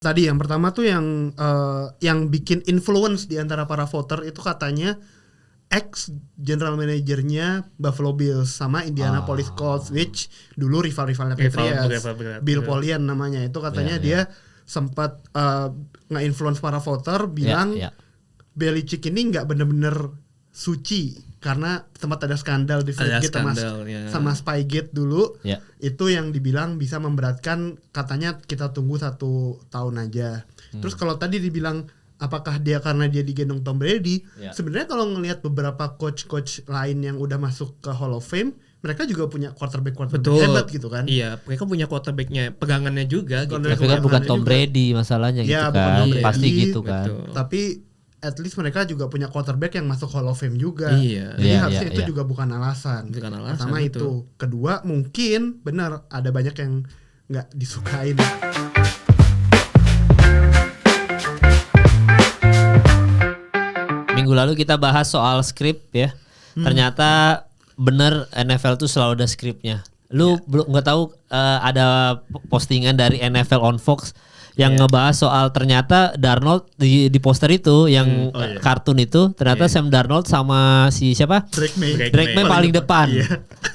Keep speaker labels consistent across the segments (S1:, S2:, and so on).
S1: Tadi yang pertama tuh yang bikin influence di antara para voter itu katanya ex general manajernya Buffalo Bills sama Indianapolis Colts, which dulu rival-rivalnya Patriots. Bill Polian namanya, itu katanya dia sempat nge-influence para voter bilang Belichick ini nggak bener-bener suci karena sempat ada skandal di Spygate sama Spygate dulu. Itu yang dibilang bisa memberatkan, katanya kita tunggu 1 tahun aja. Terus kalau tadi dibilang apakah dia karena dia digendong Tom Brady, sebenarnya kalau ngelihat beberapa coach-coach lain yang udah masuk ke Hall of Fame, mereka juga punya quarterback hebat gitu kan.
S2: Iya, mereka punya quarterbacknya, pegangannya juga gitu.
S3: Tapi kan bukan Tom Brady masalahnya gitu kan. Pasti gitu kan.
S1: Tapi at least mereka juga punya quarterback yang masuk Hall of Fame juga. Jadi harusnya itu juga bukan alasan. Pertama itu. Kedua, mungkin benar ada banyak yang nggak disukain.
S3: Minggu lalu kita bahas soal skrip ya. Ternyata bener NFL tuh selalu ada skripnya. Lu belum nggak tahu ada postingan dari NFL on Fox yang ngebahas soal ternyata Darnold di poster itu yang kartun itu ternyata Sam Darnold sama si siapa?
S1: Drake
S3: May paling depan.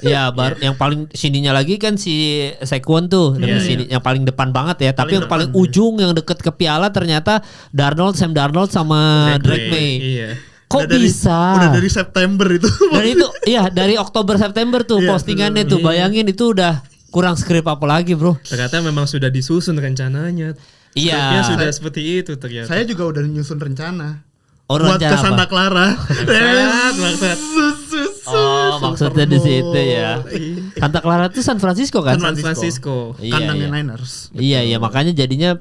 S3: Yang paling sininya lagi kan si Saquon tuh yang paling depan banget ya. Tapi yang paling ujung yang deket ke piala ternyata Sam Darnold sama Drake May. Kok bisa?
S1: Udah dari September itu.
S3: Dan itu dari Oktober September tuh postingannya tuh. Bayangin itu udah kurang skrip apa lagi bro.
S2: Ternyata memang sudah disusun rencananya.
S3: Skripnya
S2: sudah seperti itu ternyata.
S1: Saya juga udah nyusun rencana.
S3: Buat
S1: ke Santa Clara.
S3: Maksudnya di situ ya. Santa Clara itu San Francisco kan?
S2: San Francisco.
S1: Kandangnya Niners.
S3: Iya makanya jadinya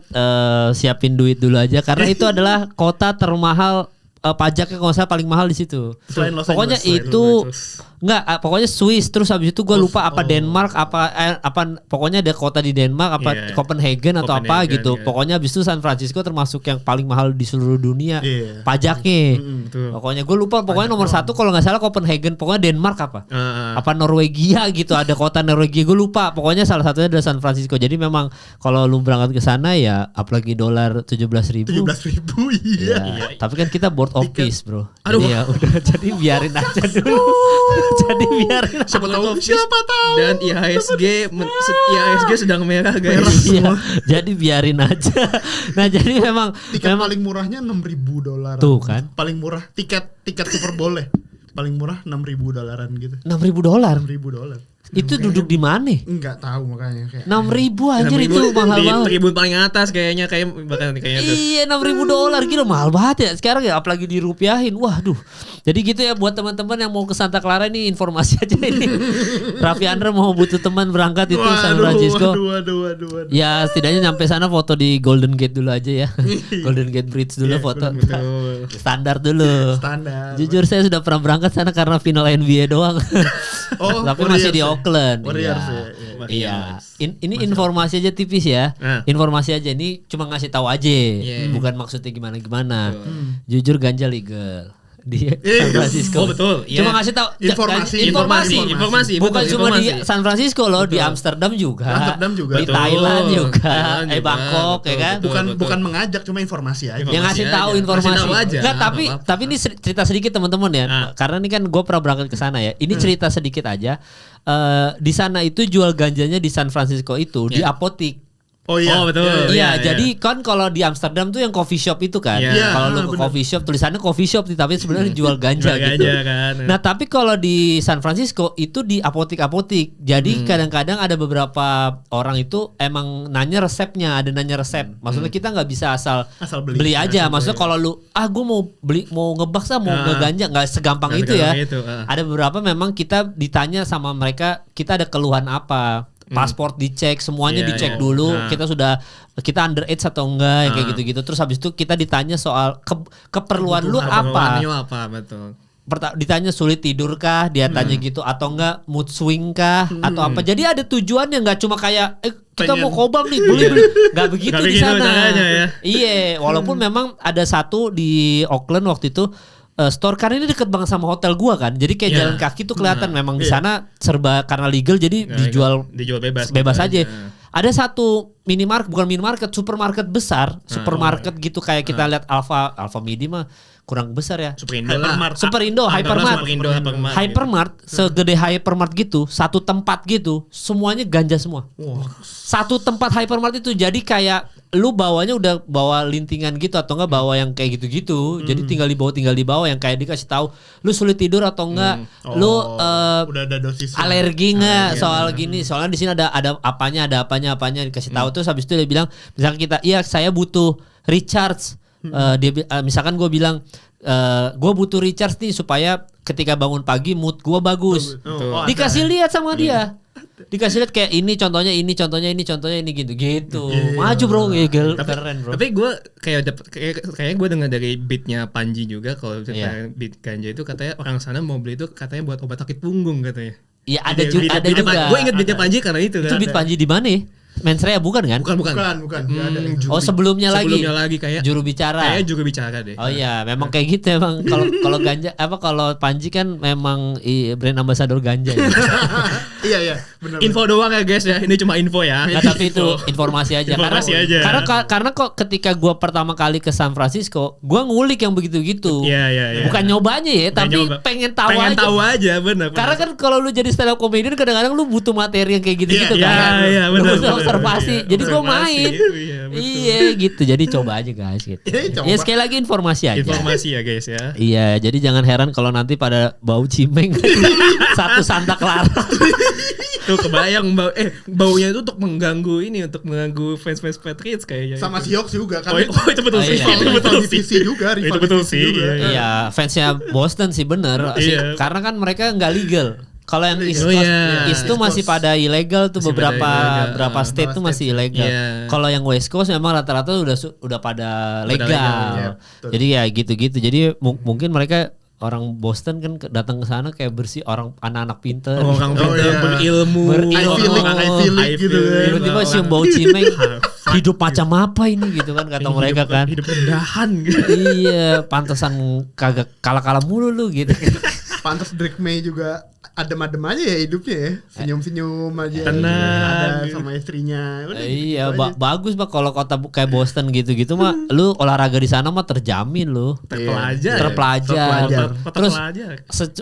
S3: siapin duit dulu aja karena itu adalah kota termahal. Pajaknya kalau saya paling mahal di situ. Pokoknya itu enggak, pokoknya Swiss, terus habis itu gue lupa apa Denmark apa pokoknya ada kota di Denmark apa Copenhagen atau apa gitu. Pokoknya habis itu San Francisco termasuk yang paling mahal di seluruh dunia pajaknya. Pokoknya gue lupa, pokoknya nomor 1 kalau nggak salah Copenhagen, pokoknya Denmark apa Norwegia gitu, ada kota Norwegia gue lupa. Pokoknya salah satunya adalah San Francisco. Jadi memang kalau lu berangkat ke sana ya apalagi dolar 17.000. Iya. Tapi kan kita board of peace bro. Jadi ya udah, jadi biarin aja dulu.
S1: Siapa tahu.
S2: Dan IHSG sedang merah guys.
S3: Jadi biarin aja. Nah jadi memang
S1: paling murahnya $6.000.
S3: Tuh kan.
S1: Paling murah tiket Super Bowl paling murah $6.000 gitu.
S3: $6.000.
S1: $6.000.
S3: Itu duduk di mana?
S1: Enggak tahu makanya kayak
S3: 6.000 anjir itu mahal banget.
S2: Tribun paling atas kayaknya tuh.
S3: Iya $6.000 gila mahal banget ya sekarang ya, apalagi dirupiahin. Waduh. Jadi gitu ya buat teman-teman yang mau ke Santa Clara, ini informasi aja ini. Raffi Andra mau butuh teman berangkat itu San Francisco.
S1: Waduh.
S3: Ya setidaknya nyampe sana foto di Golden Gate dulu aja ya. Golden Gate Bridge dulu foto. Standar dulu. Jujur saya sudah pernah berangkat sana karena final NBA doang. Tapi masih di Oakland. Iya. Ini informasi aja tipis ya. Informasi aja, ini cuma ngasih tahu aja. Bukan maksudnya gimana. Jujur ganja legal di San Francisco.
S2: Oh betul.
S3: Cuma ngasih tahu informasi. Bukan cuma di San Francisco loh, di Amsterdam juga. Di Thailand juga. Bangkok ya kan.
S1: Bukan mengajak, cuma informasi aja.
S3: Yang ngasih tahu informasi. Enggak, tapi ini cerita sedikit teman-teman ya. Karena ini kan gue pernah berangkat ke sana ya. Ini cerita sedikit aja. Di sana itu jual ganjanya di San Francisco itu di apotik.
S1: Oh iya.
S2: Oh betul.
S3: Iya, jadi kan kalau di Amsterdam tuh yang coffee shop itu kan. Kalau lu ke coffee shop tulisannya coffee shop tapi sebenarnya jual ganja gitu.
S2: Kan.
S3: Nah, tapi kalau di San Francisco itu di apotik-apotik. Jadi kadang-kadang ada beberapa orang itu emang nanya resepnya, ada nanya resep. Maksudnya kita nggak bisa asal beli aja. Maksudnya kalau lu gue mau ngebak mau ngeganja, nggak segampang itu ya. Ada beberapa memang kita ditanya sama mereka, kita ada keluhan apa. Paspor dicek, semuanya dicek dulu. Kita underage atau enggak kayak gitu-gitu. Terus habis itu kita ditanya soal keperluan lu apa?
S2: Betul.
S3: Ditanya sulit tidur kah? Dia tanya gitu, atau enggak mood swing kah? Atau apa? Jadi ada tujuannya, enggak cuma kayak kita mau kobam nih, beli. Enggak begitu di sana. Iya, walaupun memang ada satu di Oakland waktu itu store, karena ini deket banget sama hotel gua kan, jadi kayak jalan kaki tuh kelihatan. Memang di sana serba karena legal, jadi dijual
S2: bebas
S3: aja. Ada satu minimarket, bukan minimarket, supermarket besar, supermarket gitu kayak kita lihat Alfa Midi mah kurang besar ya. Superindo, Hypermart, segede Hypermart gitu, satu tempat gitu, semuanya ganja semua. Satu tempat Hypermart itu jadi kayak lu bawanya udah bawa lintingan gitu atau enggak bawa yang kayak gitu-gitu. Jadi tinggal di bawah yang kayak dikasih tahu lu sulit tidur atau enggak, lu
S1: udah ada dosis
S3: alergi enggak soal gini. Soalnya di sini ada apanya dikasih tahu. Terus habis itu dia bilang, misalkan kita, iya saya butuh recharge. Misalkan gue bilang gue butuh recharge nih supaya ketika bangun pagi mood gue bagus. Dikasih lihat sama dia. Dikasih lihat kayak ini contohnya ini gitu. Maju bro, keren bro.
S2: Tapi gue kayak gue dengar dari beatnya Panji juga kalau beat ganja itu katanya orang sana mau beli itu katanya buat obat sakit punggung katanya.
S3: Iya ada juga.
S2: Gue inget beatnya Panji karena itu kan.
S3: Itu beat Panji di mana? Mensrea bukan kan?
S1: Bukan.
S3: Sebelumnya lagi
S2: kayak
S3: juru bicara.
S2: Kayak juru bicara deh.
S3: Oh iya, memang kayak gitu emang. Kalau ganja kalau Panji kan memang brand ambassador ganja. Ya.
S1: Iya, benar.
S2: Info doang ya guys ya. Ini cuma info ya.
S3: Nah, tapi itu informasi aja. Karena kok ketika gua pertama kali ke San Francisco, gua ngulik yang begitu-gitu.
S2: Iya.
S3: Bukan nyobanya ya, tapi pengen tahu aja.
S2: Benar.
S3: Karena kan kalau lu jadi stand up comedian kadang-kadang lu butuh materi yang kayak gitu-gitu kan.
S2: Iya, benar.
S3: Observasi. Jadi gue main. Iya gitu. Jadi coba aja guys gitu. Ya sekali lagi informasi aja.
S2: Informasi ya guys ya.
S3: Iya, jadi jangan heran kalau nanti pada bau cimeng satu Santa Clara.
S2: Tuh kebayang baunya itu untuk mengganggu fans Patriots kayaknya.
S1: Sama Seahawks juga kan.
S2: Itu betul sih.
S1: Itu betul sih juga.
S2: Itu betul sih.
S3: Iya, fansnya Boston sih bener. Karena kan mereka nggak legal. Kalau yang East tuh masih pada ilegal tuh, beberapa state tuh masih ilegal. Kalau yang West Coast memang rata-rata udah pada legal. Jadi ya gitu-gitu. Jadi mungkin mereka orang Boston kan datang ke sana kayak bersih orang anak-anak pintar.
S2: Orang pintar berilmu.
S1: Gitu.
S3: Tiba-tiba cium bau cimeng. Hidup macam apa ini gitu kan kata mereka kan.
S2: Hidup rendahan gitu.
S3: Iya, pantesan kagak kalah-kalah mulu lu gitu.
S1: Pantes Drake May juga adem-adem aja ya hidupnya ya, senyum-senyum aja,
S2: tenang,
S1: ada sama istrinya. Udah
S3: iya,
S1: gitu
S3: bagus Pak kalau kota kayak Boston gitu-gitu mah, lu olahraga di sana mah terjamin lu. Terpelajar. Terus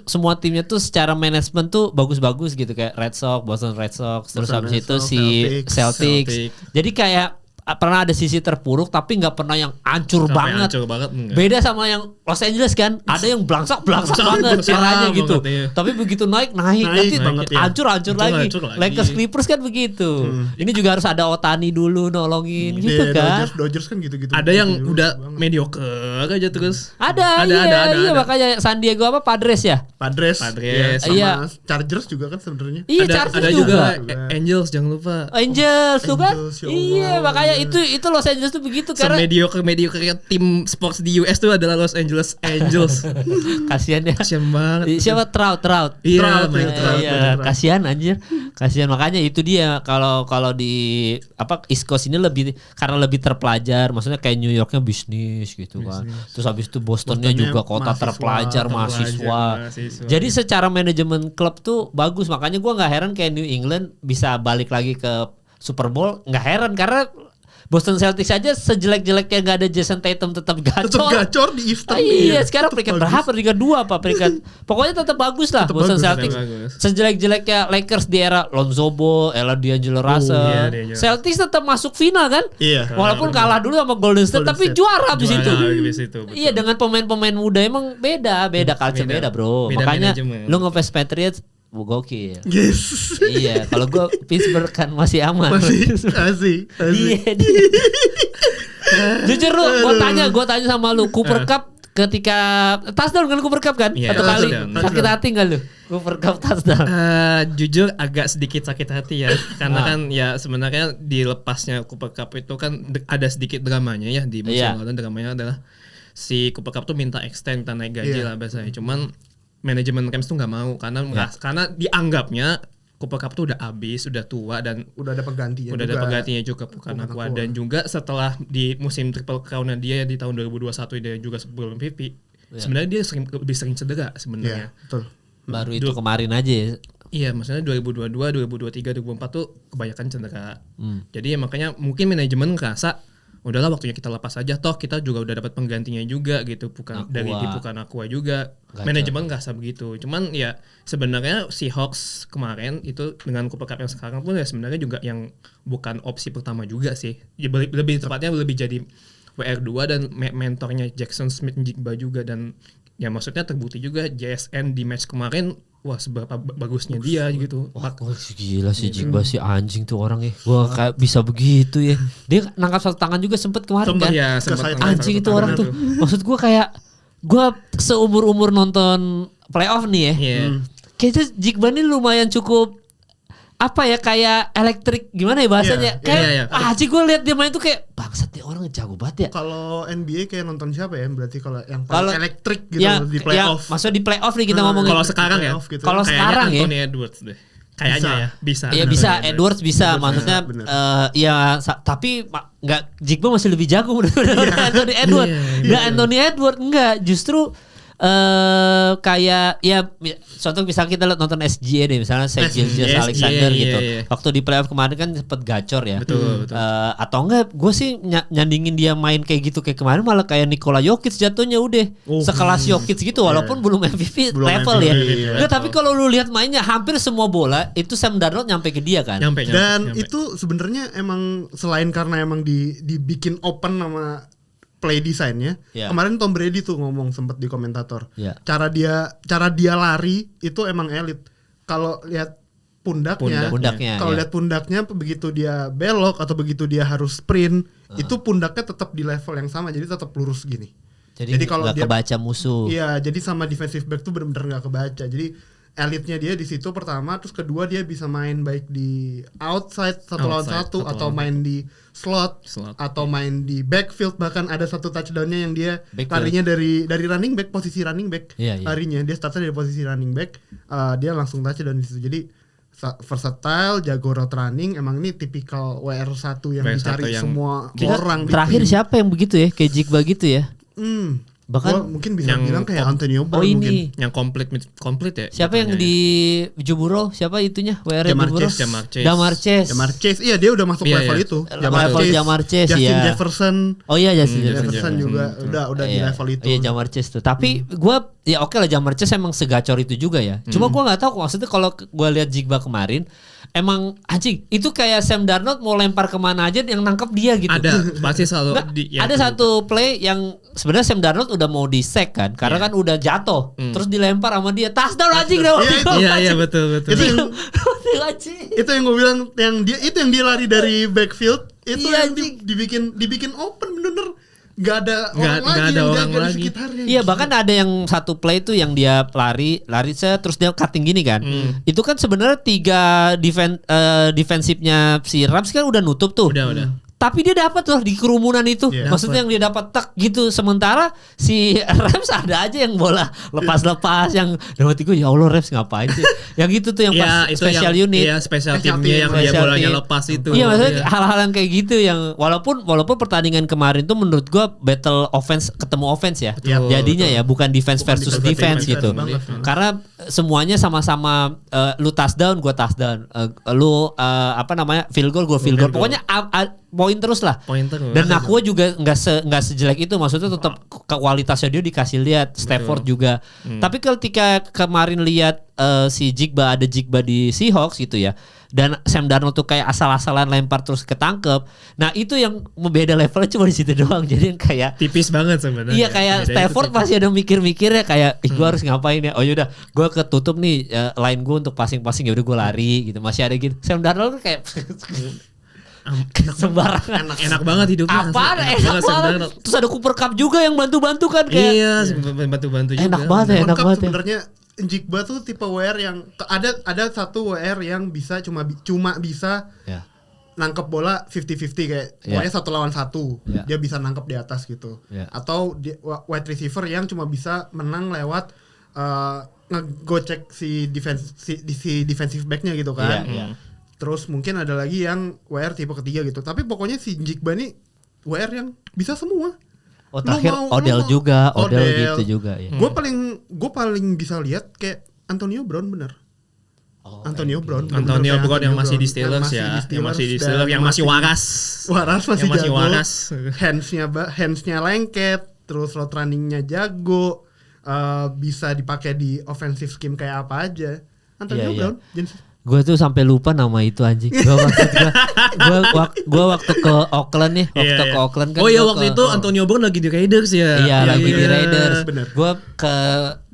S3: semua timnya tuh secara manajemen tuh bagus-bagus gitu kayak Red Sox, Boston Red Sox, terus habis itu si Celtics. Jadi kayak pernah ada sisi terpuruk tapi nggak pernah yang hancur banget. Beda sama yang Los Angeles kan, ada yang belangsak banget eranya gitu. Tapi begitu naik nanti hancur lagi. Lakers Clippers kan begitu. Ini juga harus ada Otani dulu nolongin gitu kan.
S1: Dodgers kan gitu-gitu.
S2: Ada yang udah mediocre aja terus.
S3: Ada. Makanya San Diego Padres ya?
S1: Padres.
S3: Iya.
S1: Chargers juga kan sebenarnya.
S3: Iya, Chargers
S2: ada juga. Angels jangan lupa.
S3: Angels tuh kan. Iya, makanya itu Los Angeles tuh begitu karena
S2: mediocre tim sports di US tuh adalah Los Angeles Angels.
S3: Kasian banget. Siapa Trout?
S2: Iya,
S3: kasian anjir. Kasian, makanya itu dia kalau di East Coast ini karena lebih terpelajar, maksudnya kayak New Yorknya bisnis gitu kan. Terus habis itu Bostonnya juga kota terpelajar mahasiswa. Jadi secara manajemen klub tuh bagus, makanya gua nggak heran kayak New England bisa balik lagi ke Super Bowl, nggak heran karena Boston Celtics aja sejelek-jeleknya gak ada Jason Tatum tetap
S1: gacor di Eastern.
S3: Iya, sekarang peringkat berapa? Peringkat 2 apa? Pokoknya tetap bagus lah Boston Celtics. Sejelek-jeleknya Lakers di era Lonzo Ball, era D'Angelo Russell. Celtics tetap masuk final kan?
S1: Iya.
S3: Walaupun kalah dulu sama Golden State tapi juara abis itu. Iya, dengan pemain-pemain muda emang beda culture beda, bro. Makanya lu ngefans Patriots gokil.
S1: Yes.
S3: Iya, kalau gue Pittsburgh kan masih aman.
S1: Masih.
S3: Iya. Jujur lu, gue tanya sama lu, Cooper Cup ketika touchdown kan Cooper Cup kan?
S2: Yeah,
S3: 1 kali. Sakit hati enggak lu? Cooper Cup touchdown.
S2: Jujur agak sedikit sakit hati ya. Karena kan ya sebenarnya di lepasnya Cooper Cup itu kan ada sedikit dramanya ya di musim lalu. Dramanya adalah si Cooper Cup tuh minta extend, minta naik gaji lah biasanya. Cuman manajemen Rams tuh nggak mau karena dianggapnya Cooper Cup tuh udah habis, udah tua dan
S1: udah ada penggantinya
S2: juga bukan Aqua. Dan juga setelah di musim Triple Crown dia di tahun 2021 dia juga sebelum MVP. Sebenarnya dia lebih sering cedera sebenarnya.
S1: Betul.
S3: Baru itu kemarin aja ya.
S2: Iya, maksudnya 2022, 2023, 2024 tuh kebanyakan cedera. Jadi ya makanya mungkin manajemen ngerasa udahlah waktunya kita lepas aja, toh kita juga udah dapat penggantinya juga gitu, bukan dari bukan Aqua juga.
S3: Gacor.
S2: Manajemen ngerasa begitu. Cuman ya sebenarnya si Hawks kemarin itu dengan Cooper Cup yang sekarang pun ya sebenarnya juga yang bukan opsi pertama juga sih. Ya, lebih tepatnya lebih jadi WR2 dan mentornya Jackson Smith-Njigba juga, dan ya maksudnya terbukti juga JSN di match kemarin. Wah, seberapa bagusnya dia gitu.
S3: Wah, gila sih Jigba sih anjing tuh orang ya. Gua kayak bisa begitu ya. Dia nangkap satu tangan juga sempet kemarin kan.
S2: Ya,
S3: anjing itu orang tuh. Maksud gua kayak gua seumur-umur nonton playoff nih ya. Kayaknya Jigba ini lumayan cukup apa ya, kayak elektrik gimana ya bahasanya. Kayak anjing gue lihat dia main tuh kayak bangsat, dia orang jago banget ya.
S1: Kalau NBA kayak nonton siapa ya? Berarti kalau yang paling elektrik gitu di playoff.
S3: Maksudnya di playoff nih kita ngomongin.
S2: Kalau sekarang ya.
S1: Gitu.
S3: Kalau sekarang ya.
S2: Anthony Edwards deh. Kayaknya ya bisa.
S3: Iya bisa, Edwards bisa. Maksudnya tapi nggak, Jigba masih lebih jago daripada Anthony Edwards. Nggak Anthony Edwards enggak, justru kayak ya contoh misalnya kita nonton SGA deh, misalnya Shai Gilgeous-Alexander gitu. Waktu di playoff kemarin kan sempet gacor ya.
S2: Betul.
S3: Atau enggak, gue sih nyandingin dia main kayak gitu kayak kemarin malah kayak Nikola Jokic jatuhnya udah sekelas Jokic gitu, walaupun belum MVP level ya. Enggak, tapi kalau lu lihat mainnya hampir semua bola itu Sam Darnold nyampe ke dia kan.
S1: Dan itu sebenarnya emang selain karena emang dibikin open sama play desainnya. Kemarin Tom Brady tuh ngomong sempet di komentator. Cara dia lari itu emang elit. Kalau lihat pundaknya kalau lihat pundaknya begitu dia belok atau begitu dia harus sprint, itu pundaknya tetap di level yang sama, jadi tetap lurus gini.
S3: Jadi kalau dia kebaca musuh.
S1: Iya, jadi sama defensive back tuh benar-benar nggak kebaca. Jadi elitnya dia di situ pertama, terus kedua dia bisa main baik di outside lawan satu atau main di slot atau main di backfield, bahkan ada satu touchdownnya yang dia larinya dari running back, posisi running back. Larinya dia startnya dari posisi running back, dia langsung touchdown di situ. Jadi versatile, jago route running, emang ini tipikal WR1 yang dicari semua orang.
S3: Terakhir siapa yang begitu ya, kayak Jigba gitu ya?
S1: Bahkan mungkin bisa bilang kayak Antonio Brown
S2: mungkin yang komplit ya.
S3: Siapa yang di Juburo? Siapa itunya?
S2: Jamar Chase.
S1: Iya, dia udah masuk level itu.
S3: Jamar Chase
S1: Justin Jefferson.
S3: Oh iya, Justin
S1: Jefferson juga udah di level itu.
S3: Iya, Jamar Chase tuh. Tapi gua ya oke lah, Jamar Chase emang segacor itu juga ya. Cuma gua enggak tahu maksudnya kalau gua lihat Jigba kemarin, emang anjing itu kayak Sam Darnold mau lempar kemana aja yang nangkep dia gitu.
S2: Ada pasti selalu
S3: ada satu play yang sebenarnya Sam Darnold udah mau di sack kan, karena kan udah jatuh, terus dilempar sama dia, touchdown anjing dah.
S2: Iya betul.
S1: Itu yang gue bilang, yang dia lari dari backfield itu yang dibikin open bener-bener. Gak ada orang lagi.
S3: Iya, bahkan ada yang satu play itu yang dia lari terus dia cutting gini kan. Itu kan sebenarnya 3 defensifnya si Rams kan udah nutup tuh.
S2: Udah.
S3: Tapi dia dapat loh di kerumunan itu. Maksudnya yang dia dapat tak gitu. Sementara si Rams ada aja yang bola lepas-lepas yang dalam hati gue, ya Allah Rams ngapain sih? Yang gitu tuh yang pas special unit.
S2: Iya, special timnya yang dia bolanya lepas itu.
S3: Iya, maksudnya hal-hal yang kayak gitu yang walaupun pertandingan kemarin tuh menurut gue battle offense ketemu offense ya. Jadinya ya bukan defense versus defense gitu. Karena semuanya sama-sama lu touchdown, gue touchdown. Lu field goal, gue field goal. Pokoknya poin terus lah. Dan Nakua juga nggak sejelek itu, maksudnya tetap kualitasnya dia dikasih lihat. Stafford juga. Tapi ketika kemarin lihat si Jigba di Seahawks gitu ya, dan Sam Darnold tuh kayak asal-asalan lempar terus ketangkep. Nah itu yang membeda levelnya cuma di situ doang. Jadi yang kayak
S2: tipis banget sebenarnya.
S3: Iya, kayak Stafford masih ada mikir-mikirnya kayak gue harus ngapain ya. Oh yaudah, gue ketutup nih line gue untuk passing-passing, yaudah gue lari gitu. Masih ada gitu. Sam Darnold tuh kayak sembarangan.
S2: Enak banget hidupnya.
S3: Apaan enak banget. Terus ada Cooper Cup juga yang bantu-bantu kan kayak.
S2: Iya, bantu-bantu juga.
S3: Enak banget.
S1: Sebenarnya Jigba tuh tipe WR yang ada satu WR yang bisa cuma bisa nangkep bola 50-50 kayak pokoknya 1 lawan 1. Dia bisa nangkep di atas gitu. Atau wide receiver yang cuma bisa menang lewat ngegocek si defensive back-nya gitu kan. Terus mungkin ada lagi yang WR tipe ketiga gitu. Tapi pokoknya si Jigba nih WR yang bisa semua.
S3: Oh, terakhir Odell gitu juga ya.
S1: Gue paling bisa lihat kayak Antonio Brown bener. Antonio Brown.
S2: Antonio Brown yang masih di Steelers ya, yang masih di Steelers, yang masih waras.
S1: Masih jago.
S2: Waras.
S1: Hands-nya lengket, terus route running-nya jago. Bisa dipakai di offensive scheme kayak apa aja. Antonio Brown.
S3: Gue tuh sampai lupa nama itu anjing. Gue waktu ke Oakland nih, ke Oakland kan.
S2: Oh iya waktu itu Antonio Brown lagi di Raiders ya.
S3: Iya, lagi di Raiders. Gue ke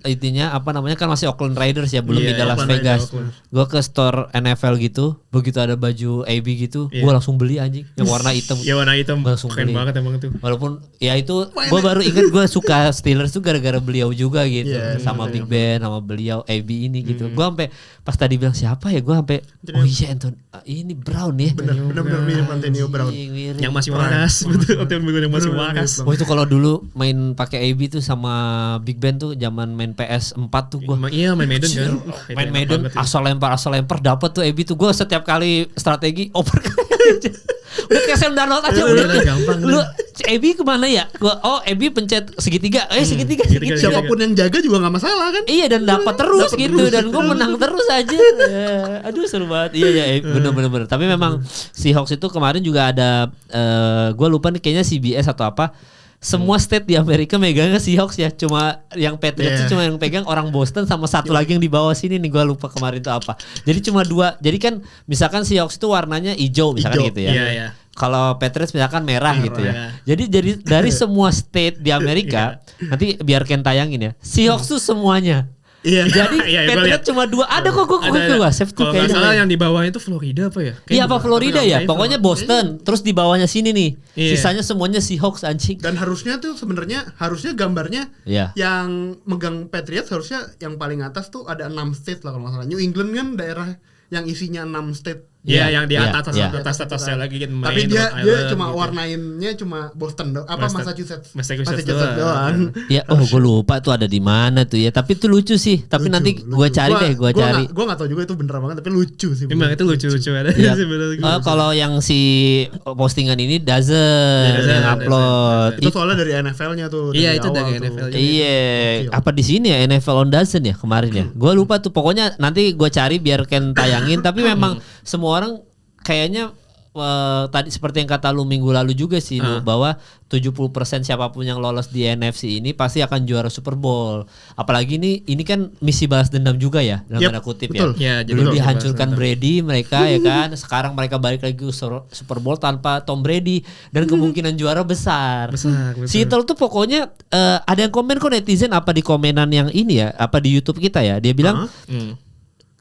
S3: intinya kan masih Oakland Raiders ya, belum pindah Las Vegas. Gue ke store NFL gitu, begitu ada baju AB gitu, gue langsung beli anjing yang warna hitam.
S2: Iya warna hitam. Keren banget emang itu.
S3: Walaupun ya itu gue baru ingat gue suka Steelers tuh gara-gara beliau juga gitu, sama Big Ben, sama beliau AB ini gitu. Gue sampai pas tadi bilang siapa ya, gue sampai oh iya ini Brown ya.
S1: Bener-bener mirip Antonio Brown.
S2: Yang masih waras, betul yang masih waras.
S3: Oh itu kalau dulu main pakai AB tuh sama Big Ben tuh zaman main PS4 tuh gue.
S2: Iya main Madden kan.
S3: Main Madden asal lempar dapat tuh AB tuh gue setiap kali strategi oper udah kayak Sam Darnold aja udah
S2: gampang.
S3: Lu AB kemana ya? AB pencet segitiga. Segitiga.
S1: Siapapun yang jaga juga nggak masalah kan?
S3: Iya dan dapat terus gitu dan gue menang terus aja. Aduh seru banget. Iya bener. Tapi memang Seahawks itu kemarin juga ada gue lupa nih kayaknya CBS atau apa. Semua state di Amerika megangnya Seahawks ya. Cuma yang Patriots cuma yang pegang orang Boston sama satu lagi yang di bawah sini nih gue lupa kemarin itu apa. Jadi cuma 2. Jadi kan misalkan Seahawks itu warnanya hijau misalkan gitu ya.
S2: Iya.
S3: Kalau Patriots misalkan merah gitu ya. Jadi dari semua state di Amerika nanti biar Ken tayangin ya. Seahawks tuh semuanya.
S1: Iya.
S3: Jadi Patriots cuma 2. Ada kok gue save tuh
S2: kayaknya. Kalau salah yang di bawahnya itu Florida apa ya?
S3: Iya apa Florida ya? Pokoknya Boston. Terus di bawahnya sini nih. Sisanya semuanya Seahawks anjing.
S1: Dan harusnya gambarnya yang megang Patriots harusnya yang paling atas tuh ada 6 state lah kalau nggak salah. New England kan daerah yang isinya 6 state.
S2: Iya, yang di atasnya lagi kan main.
S1: Tapi dia cuma gitu. Warnainnya cuma Boston Massachusetts doang.
S3: Ya, gue lupa tuh ada di mana tuh ya. Tapi itu lucu sih. Tapi nanti gue cari deh, gue cari.
S1: Gue nggak tahu juga itu bener banget, tapi lucu sih.
S2: Emang itu lucu ada.
S3: Kalau yang si postingan ini Dazen yang upload.
S1: Itu soalnya dari NFL-nya tuh.
S2: Iya, itu dari NFL-nya.
S3: Iya, apa di sini ya NFL on Dazen ya kemarin ya. Gue lupa tuh. Pokoknya nanti gue cari biar Ken tayangin. Tapi memang semua orang kayaknya tadi seperti yang kata lu minggu lalu juga sih lu, bahwa 70% siapapun yang lolos di NFC ini pasti akan juara Super Bowl. Apalagi ini kan misi balas dendam juga ya dalam tanda kutip
S1: betul.
S3: Ya. Dulu dihancurkan Brady mereka ya kan. Sekarang mereka balik lagi ke Super Bowl tanpa Tom Brady dan kemungkinan juara besar. Seattle tuh pokoknya ada yang komen kok netizen apa di komenan yang ini ya, apa di YouTube kita ya. Dia bilang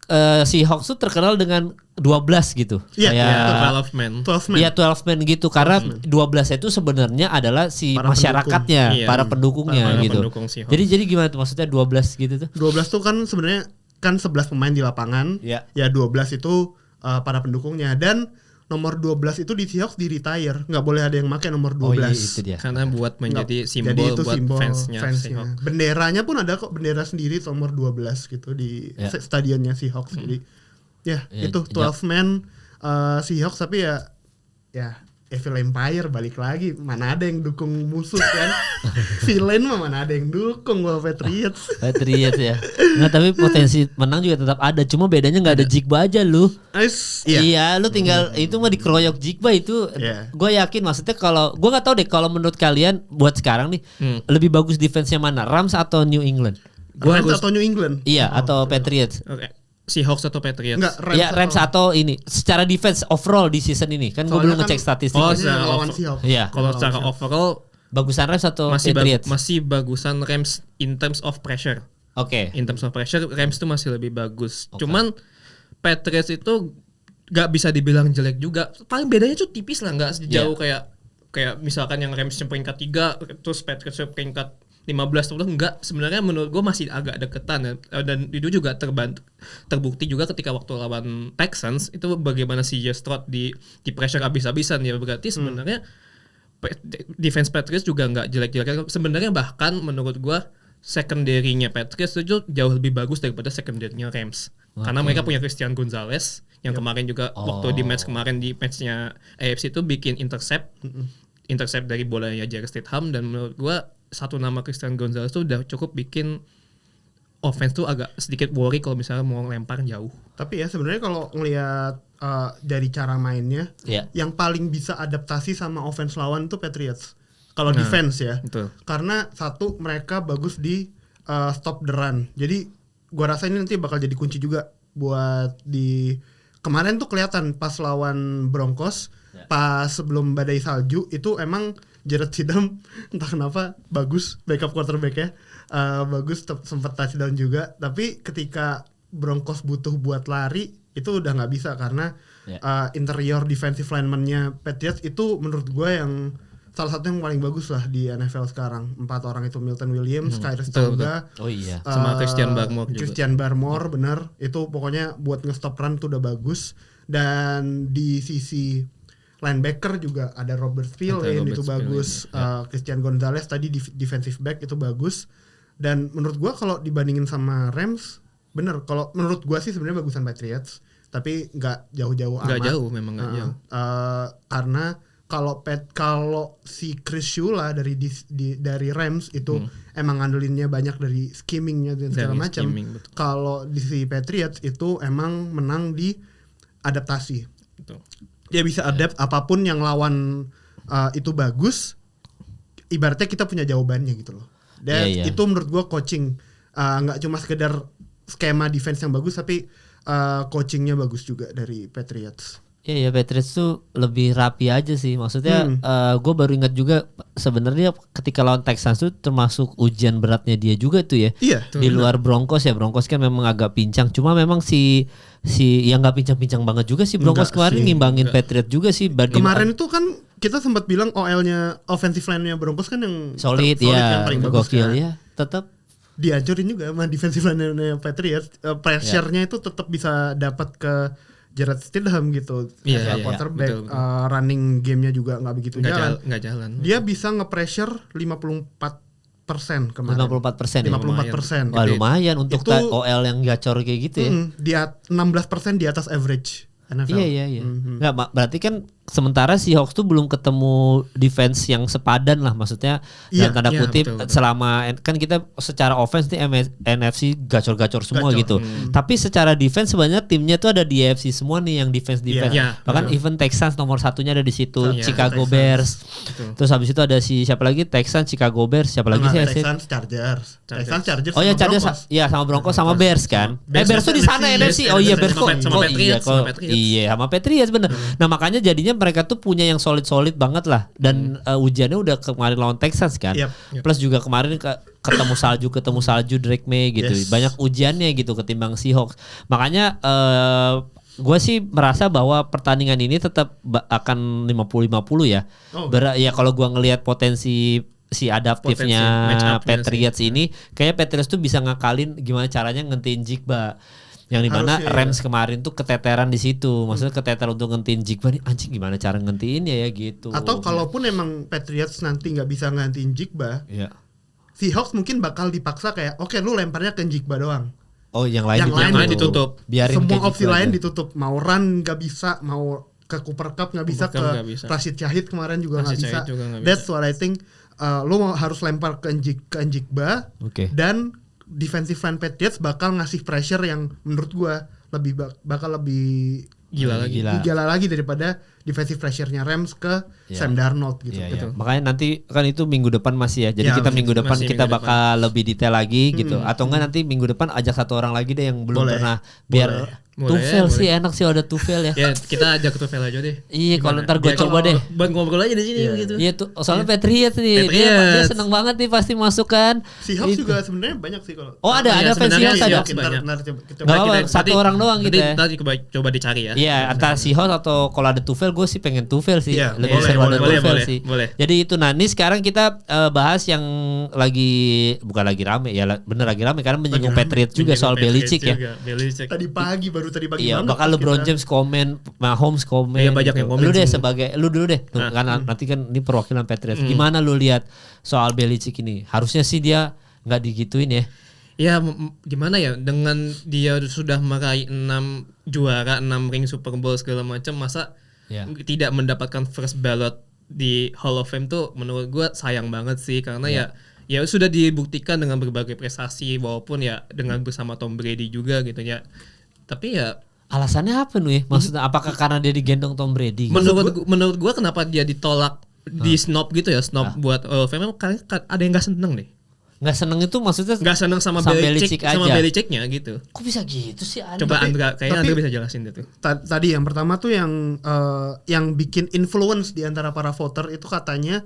S3: Seahawks tuh terkenal dengan 12 gitu.
S2: Iya, 12 men.
S3: Iya 12 men gitu karena 12 itu sebenarnya adalah si para masyarakatnya, para pendukungnya gitu. Jadi gimana tuh maksudnya 12 gitu tuh?
S1: 12 tuh kan sebenarnya kan 11 pemain di lapangan. Ya 12 itu para pendukungnya dan nomor 12 itu di Seahawks di retire, nggak boleh ada yang pakai nomor 12.
S3: Oh iya itu dia.
S2: Karena buat menjadi simbol
S1: itu
S2: buat
S1: simbol
S2: fansnya Seahawks.
S1: Benderanya pun ada kok, bendera sendiri nomor 12 gitu di stadionnya Seahawks. Jadi itu 12 man Seahawks, tapi ya Evil Empire balik lagi, mana ada yang dukung musuh kan. Villain mah mana ada yang dukung gua Patriots
S3: ya. Nggak, tapi potensi menang juga tetap ada, cuma bedanya nggak ada Jigba aja lu. Iya lu tinggal itu mah dikeroyok Jigba itu. Gue yakin maksudnya kalau gue nggak tahu deh kalau menurut kalian buat sekarang nih lebih bagus defense-nya mana, Rams atau New England?
S1: Rams atau New England?
S3: Iya atau Patriots.
S2: Seahawks atau Patriots?
S3: Enggak, Rams atau ini secara defense overall di season ini kan gue belum ngecek statistiknya.
S2: Kalau secara overall
S3: bagusan Rams atau Patriots?
S2: Masih bagusan Rams in terms of pressure.
S3: Oke.
S2: In terms of pressure Rams tuh masih lebih bagus. Cuman Patriots itu gak bisa dibilang jelek juga. Paling bedanya tuh tipis lah, gak sejauh kayak misalkan yang Rams peringkat 3 terus Patriots peringkat 15 atau enggak. Sebenarnya menurut gue masih agak deketan dan itu juga terbukti juga ketika waktu lawan Texans itu bagaimana si Stroud di pressure abis-abisan ya. Berarti sebenarnya defense Patriots juga enggak jelek-jelek. Sebenarnya bahkan menurut gue secondary-nya Patriots itu jauh lebih bagus daripada secondary-nya Rams. Karena mereka punya Christian Gonzalez yang kemarin juga waktu di match-nya AFC itu bikin intercept dari bolanya Jared Stidham, dan menurut gue satu nama Christian Gonzalez itu udah cukup bikin offense tuh agak sedikit worry kalau misalnya mau lempar jauh.
S1: Tapi ya sebenarnya kalau ngelihat dari cara mainnya, yang paling bisa adaptasi sama offense lawan tuh Patriots. Kalau defense ya,
S2: betul.
S1: Karena satu mereka bagus di stop the run. Jadi gua rasa ini nanti bakal jadi kunci juga buat di kemarin tuh kelihatan pas lawan Broncos, pas sebelum badai salju itu emang Jarrett Stidham entah kenapa bagus backup quarterback-nya, bagus sempat touchdown juga. Tapi ketika Broncos butuh buat lari itu udah nggak bisa karena interior defensive lineman-nya Patriots itu menurut gue yang salah satu yang paling bagus lah di NFL sekarang. 4 orang itu Milton Williams, Khyiris Tonga,
S2: sama Christian Barmore juga.
S1: Christian Barmore bener itu pokoknya buat nge-stop run tuh udah bagus. Dan di sisi linebacker juga ada Robert Spillane itu bagus, Christian Gonzalez tadi defensive back itu bagus. Dan menurut gua kalau dibandingin sama Rams, bener kalau menurut gua sih sebenarnya bagusan Patriots, tapi nggak jauh-jauh amat.
S2: Nggak jauh, memang nggak jauh.
S1: Karena kalau si Chris Shula dari Rams itu emang ngandelinnya banyak dari skimmingnya dan segala macam. Kalau di si Patriots itu emang menang di adaptasi. Betul. Dia bisa adapt apapun yang lawan itu bagus. Ibaratnya kita punya jawabannya gitu loh. Dan itu menurut gua coaching nggak cuma sekedar skema defense yang bagus, tapi coachingnya bagus juga dari Patriots.
S3: Iya, Patriots tuh lebih rapi aja sih. Maksudnya gue baru ingat juga sebenarnya ketika lawan Texans tuh termasuk ujian beratnya dia juga tuh ya.
S1: Iya.
S3: Di luar Broncos ya, Broncos kan memang agak pincang. Cuma memang si yang nggak pincang-pincang banget juga sih Broncos kemarin ngimbangin Patriots juga sih.
S1: Kemarin itu kan kita sempat bilang OL-nya offensive line-nya Broncos kan yang
S3: solid ya,
S1: yang paling bagus
S3: gokil
S1: kan.
S3: Ya. Tetap
S1: dihancurin juga sama defensive line-nya Patriots. Pressure-nya itu tetap bisa dapat ke Jarrett Stidham gitu, quarterback, running game-nya juga nggak begitu
S2: nggak jalan.
S1: Dia bisa nge-pressure 54% kemarin.
S3: 54%. Wah, lumayan untuk itu, OL yang gacor kayak gitu ya.
S1: Dia 16% di atas average NFL.
S3: Iya. Nggak, berarti kan sementara si Hawks tuh belum ketemu defense yang sepadan lah, maksudnya dalam tanda kutip betul. Selama kan kita secara offense nih NFC gacor-gacor semua gitu. Tapi secara defense sebenarnya timnya tuh ada di AFC semua nih yang defense. Bahkan even Texans nomor satunya ada di situ, Chicago Bears. Terus habis itu ada siapa lagi? Texans, Chicago Bears, siapa lagi sih?
S1: Texans, Chargers.
S3: Oh ya Chargers, ya sama Broncos sama Bears kan. Bears tuh di sana NFC. Oh iya Bears
S2: sama Patriots.
S3: Iya sama Patriots bener. Nah makanya jadinya mereka tuh punya yang solid banget lah. Dan ujiannya udah kemarin lawan Texans kan. Plus juga kemarin ketemu salju Drake May gitu. Banyak ujiannya gitu ketimbang Seahawks. Makanya gue sih merasa bahwa pertandingan ini tetap akan 50-50 ya. Ya kalau gue ngelihat potensi si adaptifnya Patriots ini, kayaknya Patriots tuh bisa ngakalin gimana caranya ngentiin Jigba. Yang dimana Rams kemarin tuh keteteran di situ, maksudnya keteteran untuk ngentiin Jigba nih, anjing gimana cara ngentiin ya gitu.
S1: Atau kalaupun emang Patriots nanti nggak bisa ngentiin Jigba, Seahawks mungkin bakal dipaksa kayak, oke, lu lemparnya ke Jigba doang.
S3: Oh yang lain
S2: ditutup.
S1: Biarin semua opsi lain ditutup. Mau run nggak bisa, mau ke Cooper Cup nggak bisa, ke Rashid Shahid kemarin juga nggak bisa. That's what I think. Lu harus lempar ke Jigba, dan defensive line Patriots bakal ngasih pressure yang menurut gua bakal lebih gila lagi daripada defensive pressure-nya Rams ke Sam Darnold gitu.
S3: Makanya nanti kan itu minggu depan masih ya. Jadi kita minggu depan kita bakal lebih detail lagi gitu. Atau enggak nanti minggu depan ajak satu orang lagi deh yang belum pernah biar Tufel sih enak sih ada Tufel ya.
S2: Ya kita ajak Tufel aja deh.
S3: Iya kalau ntar gue coba deh.
S2: Buat ngobrol aja di sini gitu.
S3: Iya tuh soalnya Patriots nih. Dia seneng banget nih pasti masukkan.
S1: Seahawks juga sebenarnya banyak sih kalau.
S3: Oh ada fans Seahawks ada. Gak apa satu orang doang gitu ya.
S2: Nanti coba dicari ya.
S3: Iya antara Seahawks atau kalau ada Tufel gue sih pengen Tufel sih. Lebih seru ada Tufel sih. Jadi itu nih sekarang kita bahas yang bukan lagi rame ya, bener lagi rame karena menyinggung Patriots juga soal Belichick ya.
S1: Tadi pagi
S3: iya, bakal LeBron James komen, Mahomes komen. Iya,
S2: banyak yang komen.
S3: Lu dulu deh. Karena nanti kan ini perwakilan Patriots. Gimana lu lihat soal Belichick ini? Harusnya sih dia nggak digituin ya.
S2: Ya gimana ya, dengan dia sudah meraih 6 juara, 6 ring Super Bowl segala macam, masa tidak mendapatkan first ballot di Hall of Fame tuh menurut gue sayang banget sih, karena ya ya sudah dibuktikan dengan berbagai prestasi walaupun ya dengan bersama Tom Brady juga gitu ya. Tapi ya
S3: alasannya apa nih? Maksudnya apakah karena dia digendong Tom Brady?
S2: Menurut gua kenapa dia ditolak di snob gitu ya, snob buat Fame karena ada yang nggak seneng deh.
S3: Nggak seneng itu maksudnya
S2: nggak seneng sama Belichick-nya gitu.
S3: Kok bisa gitu sih?
S2: Coba kayaknya Andra bisa jelasin itu.
S1: Tadi yang pertama tuh yang bikin influence di antara para voter itu katanya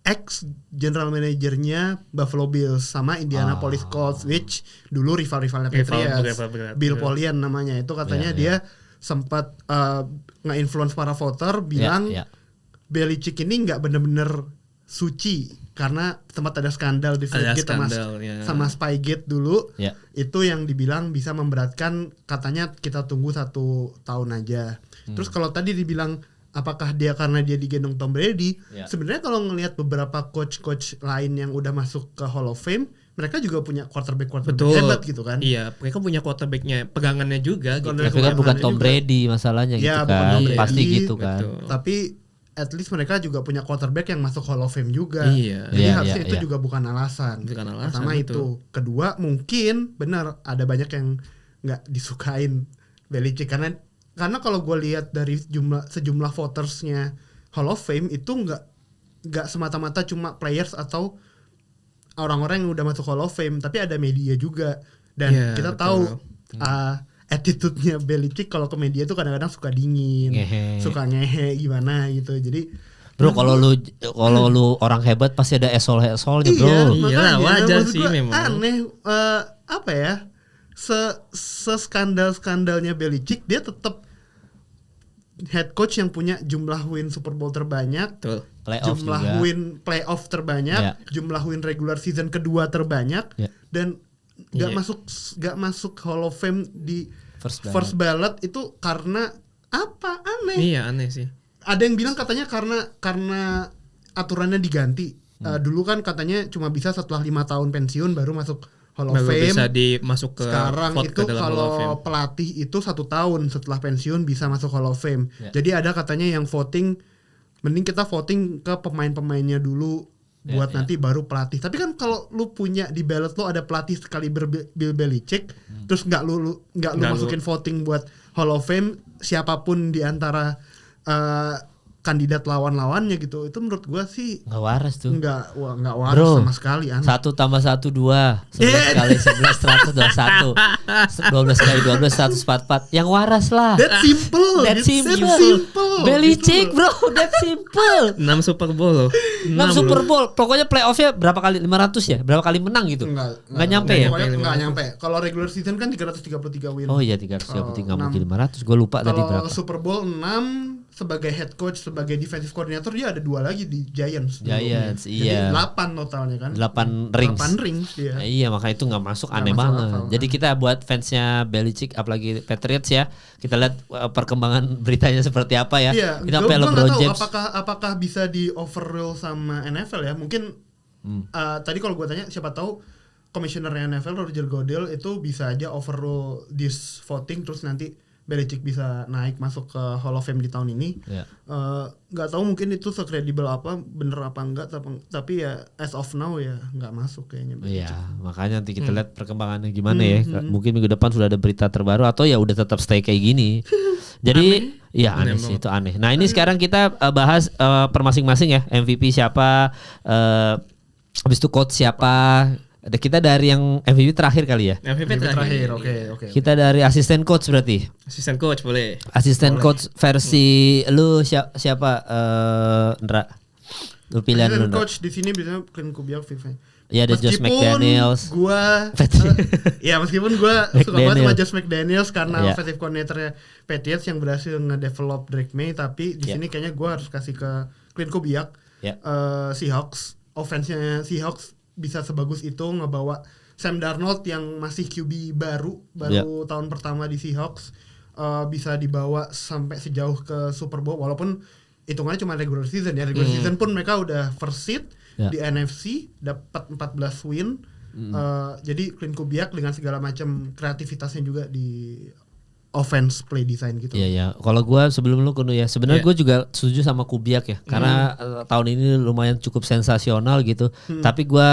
S1: ex general manajernya Buffalo Bills sama Indianapolis Colts, which dulu rivalnya Patriots, Bill Polian namanya. Itu katanya dia sempat nge-influence para voter bilang Belichick ini nggak bener-bener suci karena sempat ada skandal di Flipgate sama Spygate dulu. Itu yang dibilang bisa memberatkan, katanya kita tunggu 1 tahun aja. Terus kalau tadi dibilang apakah dia karena dia digendong Tom Brady, sebenarnya kalau ngelihat beberapa coach lain yang udah masuk ke Hall of Fame, mereka juga punya quarterback hebat gitu kan.
S2: Iya, mereka punya quarterbacknya, pegangannya juga gitu.
S3: Tapi kan bukan Tom Brady masalahnya gitu kan. Pasti gitu kan.
S1: Tapi at least mereka juga punya quarterback yang masuk Hall of Fame juga. Jadi harusnya itu juga bukan alasan. Pertama itu. Kedua, mungkin benar ada banyak yang nggak disukain Belichick karena kalau gue lihat dari sejumlah votersnya Hall of Fame itu nggak semata-mata cuma players atau orang-orang yang udah masuk Hall of Fame, tapi ada media juga. Dan kita tahu attitude-nya Belichick kalau ke media tuh kadang-kadang suka dingin, suka ngehe gimana gitu. Jadi
S3: bro, kalau lu orang hebat pasti ada esolnya bro.
S2: Iya, wajar sih memang.
S1: Aneh apa ya? Skandalnya Belichick, dia tetap head coach yang punya jumlah win Super Bowl terbanyak, jumlah win playoff terbanyak, jumlah win regular season kedua terbanyak, dan gak masuk Hall of Fame di first ballot itu karena apa? Aneh.
S2: Iya, aneh sih.
S1: Ada yang bilang katanya karena aturannya diganti. Dulu kan katanya cuma bisa setelah 5 tahun pensiun baru masuk Hall of Fame.
S2: Bisa dimasuk ke
S1: sekarang itu kalau pelatih itu 1 tahun setelah pensiun bisa masuk Hall of Fame. Jadi ada katanya yang voting, mending kita voting ke pemain-pemainnya dulu buat nanti baru pelatih. Tapi kan kalau lu punya di ballot lu ada pelatih sekali Bill Belichick, terus nggak lu masukin voting buat Hall of Fame siapapun di antara kandidat lawan-lawannya gitu, itu menurut gua sih
S3: nggak waras tuh.
S1: Nggak waras bro, sama sekali.
S3: 1 tambah 1 2, 11 kali 11 121, 12 kali 12 144. Yang waras lah.
S1: That simple.
S3: Belichick bro, that simple.
S2: 6 Super Bowl loh.
S3: 6 Super Bowl. Pokoknya playoff-nya berapa kali? 500 ya? Berapa kali menang gitu? Nggak nyampe ya?
S1: Nggak nyampe. Kalau regular season kan 333 win.
S3: Oh iya 333, nggak mungkin 500. Gue lupa tadi berapa.
S1: Kalau Super Bowl 6 sebagai head coach, sebagai defensive coordinator, dia ada 2 lagi di Giants.
S3: Iya.
S1: Jadi 8 totalnya kan.
S3: 8 rings dia. Iya, makanya itu nggak masuk, aneh banget. Jadi kita buat fansnya Belichick, apalagi Patriots ya, kita lihat perkembangan beritanya seperti apa ya.
S1: Iya,
S3: kita
S1: gue nggak tahu
S3: James.
S1: apakah bisa di overrule sama NFL ya. Mungkin tadi kalau gue tanya, siapa tahu komisioner NFL Roger Goodell itu bisa aja overrule this voting, terus nanti Belichick bisa naik masuk ke Hall of Fame di tahun ini. Gak tahu mungkin itu sekredibel apa, bener apa enggak, tapi ya as of now ya nggak masuk kayaknya.
S3: Iya, makanya nanti kita lihat perkembangannya gimana ya. Mungkin minggu depan sudah ada berita terbaru atau ya udah tetap stay kayak gini. Jadi aneh sih, itu aneh. Nah ini sekarang kita bahas per masing-masing ya, MVP siapa, habis itu coach siapa. Kita dari yang MVP terakhir kali ya.
S2: MVP terakhir.
S1: Oke.
S3: Kita dari asisten coach berarti.
S2: Asisten coach boleh.
S3: Asisten coach versi lu siapa Ndra? Lu pilihan lu.
S1: Asisten coach di sini biasanya Clint Kubiak, Viva.
S3: Ya ada Josh McDaniels.
S1: Meskipun gua suka banget sama Josh McDaniels karena offensive coordinator Patriots yang berhasil nge-develop Drake May, tapi di sini kayaknya gua harus kasih ke Clint Kubiak. Seahawks, offense-nya Seahawks bisa sebagus itu ngebawa Sam Darnold yang masih QB baru tahun pertama di Seahawks, bisa dibawa sampai sejauh ke Super Bowl walaupun hitungannya cuma regular season ya. Regular season pun mereka udah first seed di NFC, dapat 14 win. Jadi Clint Kubiak dengan segala macam kreativitasnya juga di offense play design gitu.
S3: Iya. Kalau gue sebelum lu Kuno ya, sebenarnya gue juga setuju sama Kubiak ya, karena tahun ini lumayan cukup sensasional gitu. Tapi gue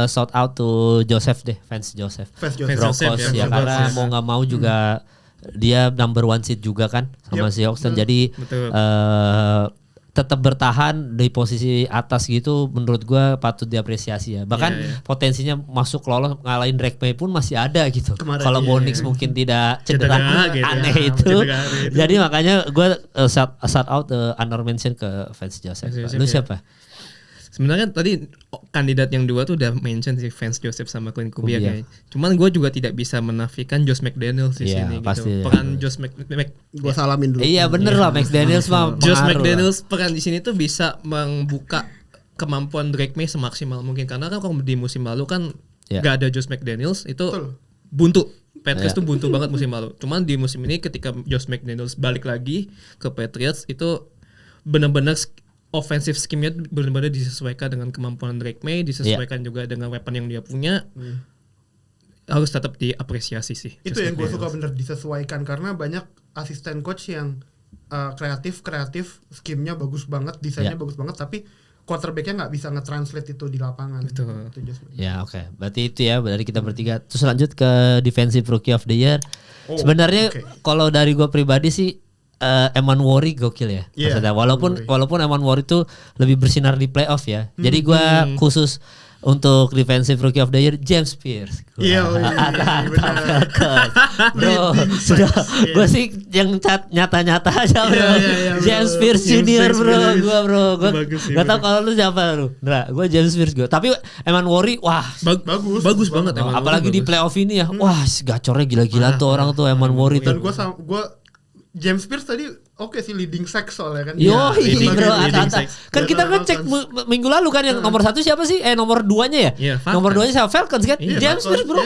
S3: shout out to Joseph deh, fans Joseph. Broncos ya, karena mau nggak mau juga dia number 1 seed juga kan sama Seahawks, jadi tetap bertahan di posisi atas gitu, menurut gue patut diapresiasi ya. Bahkan potensinya masuk lolos ngalahin Drake May pun masih ada gitu. Kalau Bonix mungkin tidak cedera gitu aneh itu. Jadi makanya gue shout out honor mention ke fans Joseph. Lu siapa?
S2: Sebenarnya tadi kandidat yang 2 tuh udah mention si fans Joseph sama Clint Kubiak ya. Cuman gue juga tidak bisa menafikan Josh McDaniels di sini gitu. Peran Josh
S1: gue salamin dulu.
S3: Iya bener lah, McDaniels mah
S2: Josh McDaniels peran di sini tuh bisa membuka kemampuan Drake May semaksimal mungkin, karena kan kalau di musim lalu kan gak ada Josh McDaniels itu buntu. Patriots tuh buntu banget musim lalu. Cuman di musim ini ketika Josh McDaniels balik lagi ke Patriots itu benar-benar offensive scheme-nya benar-benar disesuaikan dengan kemampuan Drake May, disesuaikan juga dengan weapon yang dia punya. Harus tetap diapresiasi sih.
S1: Itu yang gue suka bener, disesuaikan, karena banyak asisten coach yang kreatif, scheme-nya bagus banget, desainnya bagus banget, tapi quarterback-nya nggak bisa nge-translate itu di lapangan.
S2: Betul.
S3: Ya oke. Berarti itu ya dari kita bertiga. Terus lanjut ke Defensive Rookie of the Year. Sebenarnya kalau dari gue pribadi sih Eman Worry gokil ya. Maksudnya walaupun Eman Worry itu lebih bersinar di playoff ya. Jadi gue khusus untuk Defensive Rookie of the Year James Pierce. Bro, sudah gue sih yang nyata-nyata aja bro. James Pierce Junior bro. Gue nggak tahu kalau lu siapa lu. Gue James Pierce gue. Tapi Eman Worry wah
S2: bagus banget.
S3: Apalagi di playoff ini ya. Wah gacornya gila-gila tuh orang tuh Eman Worry tuh.
S1: Dan gue James Pierce tadi sih leading sack soalnya kan.
S3: Bro, kan kita ngecek minggu lalu kan yang nomor 1 siapa sih? Nomor 2-nya ya? Nomor 2-nya sama Falcons kan? James Pierce bro.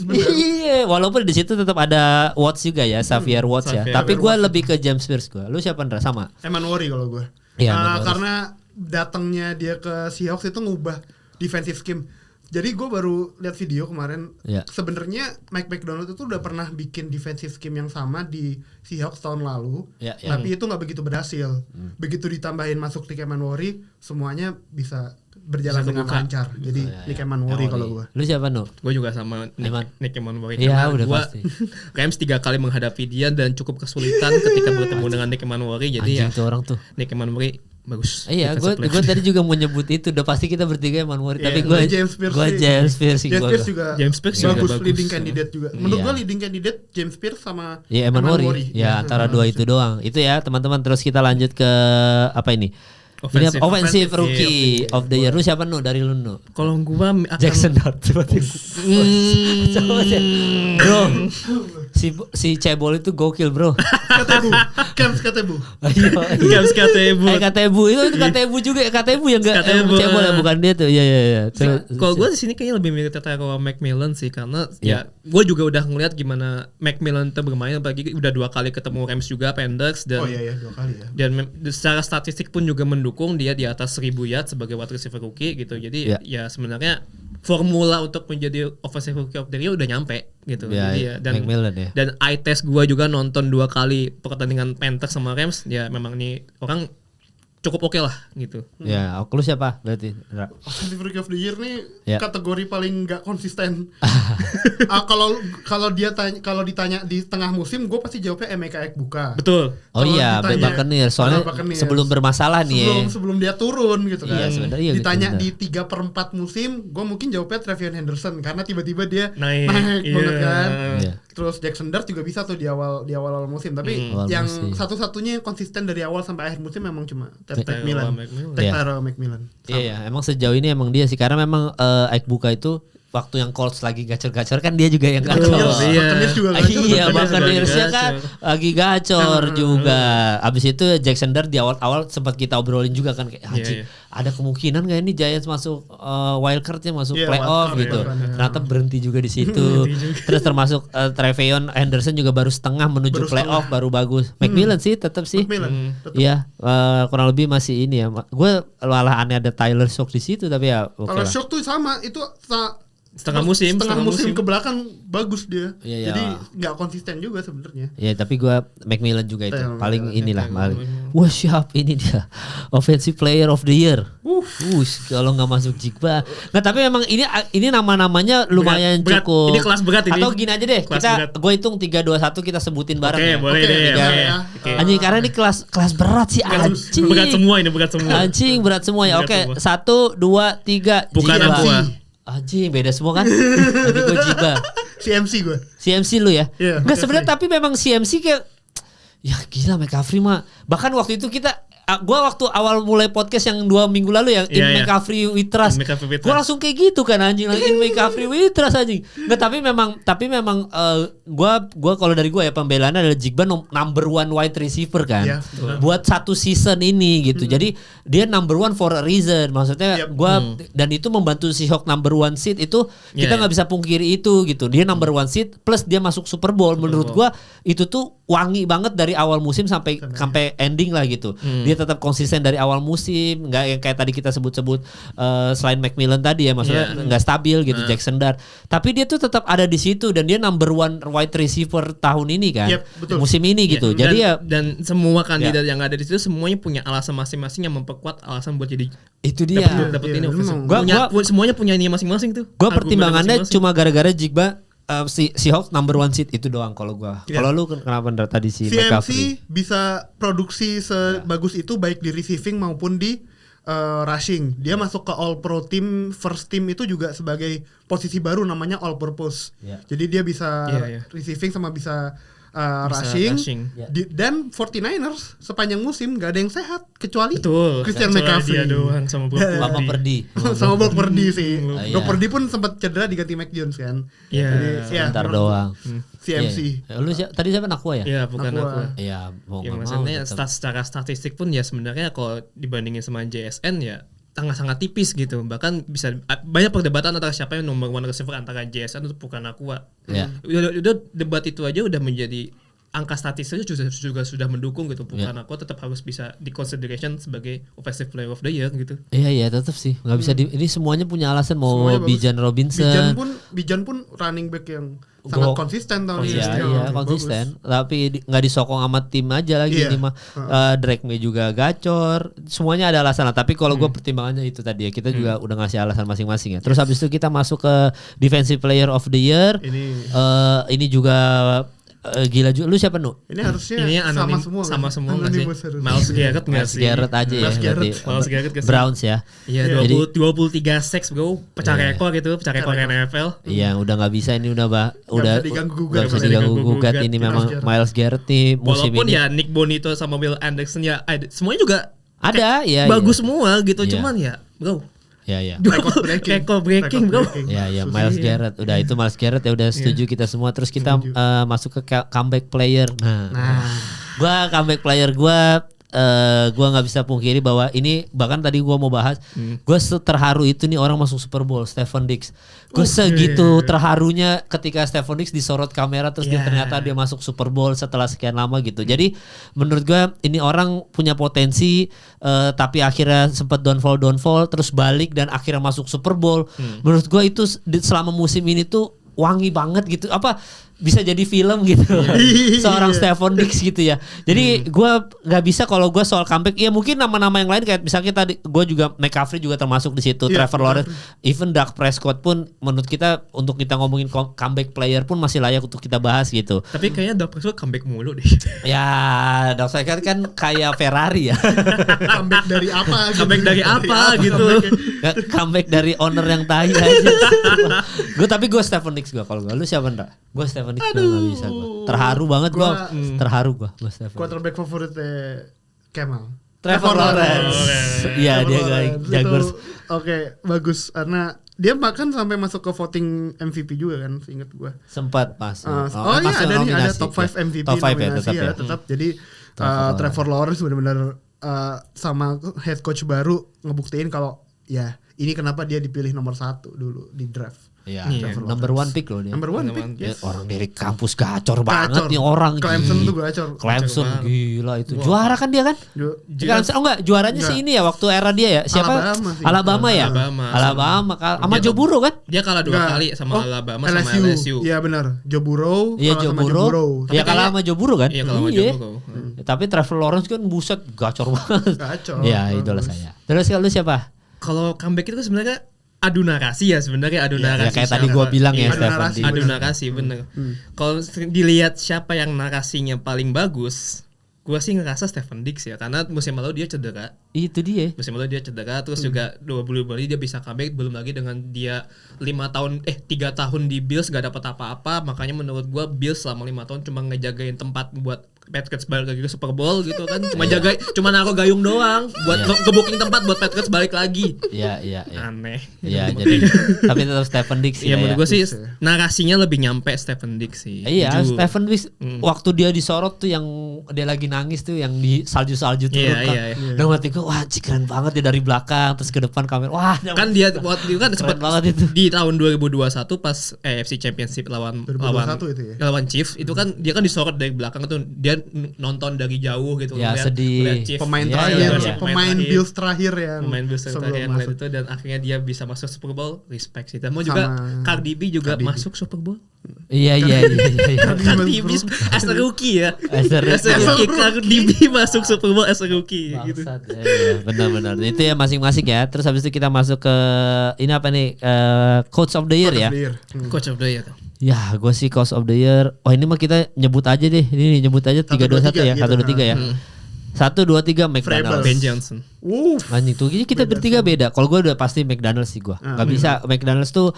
S3: Iya, walaupun di situ tetap ada Watts juga ya, Xavier Watts ya. Tapi gue lebih ke James Pierce gue. Lu siapa Ndra? Sama?
S1: Eman Worry kalau gue. Karena datangnya dia ke Seahawks itu ngubah defensive scheme. Jadi gue baru lihat video kemarin. Sebenarnya Mike McDonald itu udah pernah bikin defensive scheme yang sama di Seahawks tahun lalu, tapi itu nggak begitu berhasil. Begitu ditambahin masuk Nick Eman Worry, semuanya bisa berjalan dengan lancar. Jadi Nick Eman Worry kalau gue.
S3: Lu siapa no?
S2: Gue juga sama Nick Eman Worry.
S3: Iya udah pasti.
S2: Rams 3 kali menghadapi dia dan cukup kesulitan ketika bertemu dengan Nick Eman Worry. Jadi
S3: anjing tuh orang tuh.
S2: Nick Eman Worry bagus.
S3: Iya, gue tadi juga mau nyebut itu. Udah pasti kita bertiga Eman Worry. Tapi gue James Pierce
S1: juga bagus leading candidate juga. Menurut gue leading candidate James Pierce sama
S3: Eman Worry. Ya antara dua itu doang. Itu ya teman-teman. Terus kita lanjut ke apa ini? Offensive Rookie of the Year. Lu siapa nu dari lu nu?
S2: Kalau gua
S3: Jackson Dart. Bro, si Cebol itu gokil bro.
S1: Katebu.
S3: Katebu itu Katebu juga. Katebu yang enggak Cebol ya, bukan dia tuh. Iya.
S2: Kalau gua di sini kayaknya lebih mirip Tetairoa McMillan sih, karena ya gua juga udah ngeliat gimana McMillan tuh bermain, apalagi udah 2 kali ketemu Rams juga Panthers dan
S1: 2 kali ya.
S2: Dan secara statistik pun juga mendukung dia di atas 1000 yard sebagai wide receiver rookie gitu. Jadi ya sebenarnya formula untuk menjadi offensive rookie of the year udah nyampe gitu. Dan eye test gua juga nonton 2 kali pertandingan Panthers sama Rams, ya memang nih orang cukup oke lah gitu.
S3: Ya, lu siapa berarti?
S1: Offensive Rookie of the Year nih kategori paling nggak konsisten. Kalau ditanya di tengah musim, gue pasti jawabnya Emeka Egbuka.
S2: Betul.
S3: Oh iya, Buccaneers. Soalnya sebelum bermasalah nih.
S1: Sebelum dia turun gitu kan.
S3: Iya, sebenarnya
S1: ditanya di 3/4 musim, gue mungkin jawabnya Trevion Henderson karena tiba-tiba dia naik banget kan. Terus Jackson Dart juga bisa tuh di awal musim, tapi yang satu-satunya yang konsisten dari awal sampai akhir musim memang cuma Tetairoa McMillan.
S3: Iya, emang sejauh ini emang dia sih, karena memang Egbuka itu waktu yang Colts lagi gacor-gacor kan dia juga yang gacor. Iya, Buccaneers-nya kan lagi gacor juga. Abis itu Jackson Dart di awal-awal sempat kita obrolin juga kan kayak ada kemungkinan gak ini Giants masuk wildcard-nya masuk playoff gitu. Ternyata berhenti juga di situ. Terus termasuk Trevion Henderson juga baru setengah menuju playoff baru bagus. McMillan sih tetap sih. Iya, kurang lebih masih ini ya. Gue malah aneh ada Tyler Shough di situ, tapi ya
S1: Tyler Shough tuh sama itu
S2: setengah musim
S1: ke belakang bagus dia.
S3: Iya.
S1: Jadi nggak konsisten juga sebenarnya.
S3: Ya tapi gue McMillan juga itu paling inilah paling. Wah siap ini dia offensive player of the year. Kalau nggak masuk Jigba. Nah tapi memang ini nama-namanya lumayan
S2: berat.
S3: cukup.
S2: Ini kelas berat ini.
S3: Atau gini aja deh, gue hitung 3, 2, 1 kita sebutin bareng ya.
S2: Boleh deh.
S3: Oke. Anjing karena ini kelas berat sih anjing.
S2: Berat semua.
S3: Anjing berat semua ya. Oke, 1, 2, 3.
S2: Bukan
S3: Jigba. Anjing beda semua kan. Tapi gue Jigba. CMC lu ya. Enggak sebenarnya tapi memang CMC kayak ya gila McCaffrey mah. Bahkan waktu itu gua waktu awal mulai podcast yang 2 minggu lalu yang McCaffrey we trust. Gua langsung kayak gitu kan anjing in McCaffrey we trust anjing. Enggak tapi memang gua kalau dari gua ya pembelaannya adalah Jigba number 1 wide receiver kan. Buat satu season ini gitu. Jadi dia number 1 for a reason. Maksudnya dan itu membantu Seahawks number 1 seed itu kita nggak bisa pungkiri itu gitu. Dia number 1 seed plus dia masuk Super Bowl. Menurut gua itu tuh wangi banget dari awal musim sampai ending lah gitu. Dia tetap konsisten dari awal musim, nggak yang kayak tadi kita sebut-sebut selain McMillan tadi ya, maksudnya nggak stabil gitu Jackson Dart. Tapi dia tuh tetap ada di situ dan dia number 1 wide receiver tahun ini kan, musim ini gitu. Jadi
S2: dan semua kandidat yang ada di situ semuanya punya alasan masing-masing yang memperkuat alasan buat jadi
S3: itu dia.
S2: Dapat ini. Semuanya punya ini masing-masing tuh.
S3: Gua pertimbangannya cuma gara-gara Jigba. Seahawks number 1 seed itu doang kalau gua. Kalau lu kenapa tadi si McCaffrey
S1: bisa produksi sebagus itu baik di receiving maupun di rushing. Dia masuk ke All Pro team, first team itu juga sebagai posisi baru namanya All Purpose. Jadi dia bisa receiving sama bisa rushing. Dan 49ers sepanjang musim gak ada yang sehat kecuali Christian McCaffrey
S2: doang sama
S3: Brock Purdy.
S1: Sama Brock Purdy sih. Brock Purdy pun sempat cedera diganti Mac Jones kan.
S3: Sebentar doang.
S1: CMC.
S3: Lu tadi siapa Nakua ya?
S2: Iya, bukan Nakua.
S3: Iya,
S2: maksudnya secara statistik pun ya sebenarnya kalau dibandingin sama JSN ya sangat tipis gitu. Bahkan bisa banyak perdebatan antara siapa yang nomor 1 receiver antara JSN atau bukan Nakua. Udah debat itu aja udah menjadi angka statistiknya juga sudah mendukung gitu. Bukan Nakua tetap harus bisa di consideration sebagai offensive player of the year gitu.
S3: Iya tetap sih. Enggak bisa ini semuanya punya alasan mau Bijan Robinson.
S1: Bijan pun running back yang sangat konsisten tahun ini.
S3: Iya, konsisten. Tapi nggak disokong sama tim aja lagi ini mah. Drake May juga gacor. Semuanya ada alasan. Tapi kalau gue pertimbangannya itu tadi ya, kita juga udah ngasih alasan masing-masing ya. Terus habis itu kita masuk ke Defensive Player of the Year. Ini juga gila juga. Lu siapa Nu?
S1: Ini harusnya sama semua
S2: Myles Garrett nggak sih?
S3: Garrett aja ya.
S2: Myles Garrett
S3: Browns ya.
S2: Iya 23 sacks bro, pecah rekor gitu, pecah rekor NFL.
S3: Iya udah nggak bisa ini udah nggak bisa diganggu gugat ini memang Myles Garrett nih musim
S2: walaupun
S3: ini.
S2: Ya Nick Bonito sama Will Anderson ya semuanya juga
S3: ada ya
S2: bagus semua gitu, cuman ya bro.
S3: Ya.
S2: Record breaking bro.
S3: Ya Myles Garrett. Udah itu Myles Garrett ya udah setuju kita semua. Terus kita masuk ke comeback player. Nah. Gua comeback player gua nggak bisa pungkiri bahwa ini bahkan tadi gua mau bahas, gua terharu itu nih orang masuk Super Bowl, Stefon Diggs. Gue segitu terharunya ketika Stefon Diggs disorot kamera terus ternyata dia masuk Super Bowl setelah sekian lama gitu. Jadi menurut gue ini orang punya potensi tapi akhirnya sempat downfall terus balik dan akhirnya masuk Super Bowl. Menurut gue itu selama musim ini tuh wangi banget gitu. Apa bisa jadi film gitu seorang Stefon Diggs gitu ya. Jadi gue nggak bisa kalau gue soal comeback ya mungkin nama-nama yang lain kayak misalnya tadi gue juga McCaffrey juga termasuk di situ, Trevor Lawrence, even Dak Prescott pun menurut kita untuk kita ngomongin comeback player pun masih layak untuk kita bahas gitu.
S2: Tapi kayaknya Dak Prescott comeback mulu deh.
S3: Ya Dak Prescott kan kayak Ferrari ya.
S1: Comeback dari apa?
S2: Comeback dari apa gitu?
S3: Comeback dari owner yang tai aja. Tapi gue Stefon Diggs gue kalau gue. Lu siapa ndak? Gue Stefon Diggs gak bisa gue. Terharu banget gue. Terharu gue Stefon.
S1: Quarterback favoritnya Kemal.
S3: Trevor Lawrence. Iya dia Jaguars.
S1: Oke, bagus karena dia bahkan sampai masuk ke voting MVP juga kan, seingat gue.
S3: Sempat masuk.
S1: Ada top 5 MVP
S3: top 5
S1: nominasi ya, tetap. Jadi Trevor Lawrence benar-benar sama head coach baru ngebuktiin kalau ya ini kenapa dia dipilih nomor 1 dulu di draft.
S3: Iya, number 1 pick loh dia.
S1: Number 1 pick.
S3: Yes. Orang dari kampus gacor banget nih orang.
S1: Clemson tuh gacor.
S3: Clemson gila itu. Juara kan dia kan? Clemson enggak, juaranya sih ini ya waktu era dia ya. Siapa? Alabama ya? Alabama sama Joe Burrow kan?
S2: Dia kalah 2 kali sama Alabama sama LSU.
S1: Iya benar. Joe Burrow.
S3: Iya Joe Burrow. Iya kalah sama Joe Burrow kan?
S2: Iya kalah sama Joe Burrow.
S3: Tapi Trevor Lawrence kan buset gacor banget.
S1: Gacor.
S3: Iya idola saya. Terus kalau siapa?
S2: Kalau comeback itu sebenarnya adu narasi ya sebenarnya adu narasi.
S3: Ya kayak tadi gua bilang ya Stephen Diggs.
S2: Adu narasi bener. Kalau dilihat siapa yang narasinya paling bagus, gua sih ngerasa Stephen Diggs ya karena musim lalu dia cedera.
S3: Itu dia.
S2: Musim lalu dia cedera terus juga 2 bulan dia bisa comeback, belum lagi dengan dia 3 tahun di Bills gak dapat apa-apa, makanya menurut gua Bills selama 5 tahun cuma ngejagain tempat buat Patriots balik lagi ke Super Bowl gitu kan. Cuma naruh gayung doang buat nge-booking tempat buat Patriots balik lagi.
S3: Iya.
S2: Aneh.
S3: Iya jadi tapi tetap Stephen Diggs
S2: ya. Iya menurut gue sih narasinya lebih nyampe Stephen Diggs sih.
S3: Iya, Stephen Diggs waktu dia disorot tuh yang dia lagi nangis tuh yang di salju-salju turun kan. Dan waktu itu wah keren banget dia dari belakang terus ke depan kamera. Wah,
S2: kan dia waktu itu kan sempat
S3: banget itu.
S2: Di tahun 2021 pas AFC Championship lawan Chiefs itu kan dia kan disorot dari belakang tuh dia nonton dari jauh gitu
S3: ya, sedih.
S1: Pemain Bills terakhir yang
S2: ngeliat itu dan akhirnya dia bisa masuk Super Bowl, respect sih. Dan mau juga Cardi B juga masuk Super Bowl.
S3: Iya.
S2: Cardi B as a rookie ya. As a rookie Cardi B masuk Super Bowl as a rookie gitu.
S3: Benar-benar. Itu ya masing-masing ya. Terus habis itu kita masuk ke ini apa nih? Coach of the Year ya.
S2: Coach of the Year.
S3: Ya, gue sih Coach of the Year. Oh, ini mah kita nyebut aja deh. Ini nyebut aja 3-2-1 ya. 1-2-3 ya. 1-2-3 McDonald's.
S2: Ben Johnson.
S3: Anjing tuh. Kita bertiga beda. Kalau gue udah pasti McDonald's sih gue. Gak bisa. McDonald's tuh